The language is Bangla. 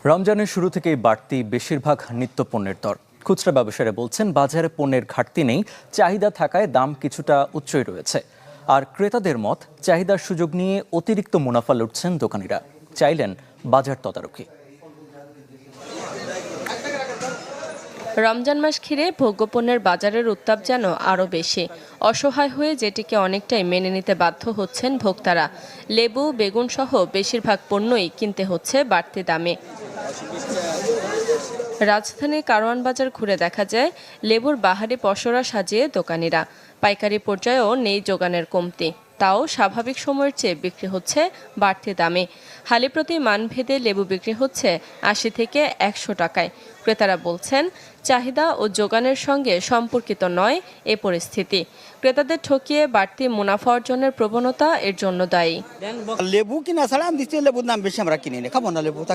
রমজানের শুরু থেকেই বাড়তি বেশিরভাগ নিত্যপণ্যের দর। খুচরা ব্যবসায়ীরা বলছেন বাজারে পণ্যের ঘাটতি নেই, চাহিদা থাকায় দাম কিছুটা উচ্চই রয়েছে। আর ক্রেতাদের মত, চাহিদার সুযোগ নিয়ে অতিরিক্ত মুনাফা লুটছেন দোকানিরা। চাইলেন বাজার তদারকি। রমজান মাস ঘিরে ভোগ্যপণ্যের বাজারের উত্তাপ যেন আরও বেশি। অসহায় হয়ে যেটিকে অনেকটাই মেনে নিতে বাধ্য হচ্ছেন ভোক্তারা। লেবু, বেগুন সহ বেশিরভাগ পণ্যই কিনতে হচ্ছে বাড়তি দামে। রাজধানীর কারওয়ান বাজার ঘুরে দেখা যায় লেবুর বাহারি পসরা সাজিয়ে দোকানিরা। পাইকারি পর্যায়েও নেই যোগানের কমতি, তাও স্বাভাবিক সময়ের চেয়ে বিক্রি হচ্ছে বাড়তি দামে। হালি প্রতি মানভেদে লেবু বিক্রি হচ্ছে ৮০ থেকে ১০০ টাকায়। ক্রেতারা বলছেন চাহিদা ও যোগানের সঙ্গে সম্পর্কিত নয় এ পরিস্থিতি। ক্রেতাদের ঠকিয়ে বাড়তি মুনাফা অর্জনের প্রবণতা এর জন্য দায়ী। লেবু কিনা ছাড়া আমি লেবুর দাম বেশি, আমরা কিনি না, খাবো না লেবু।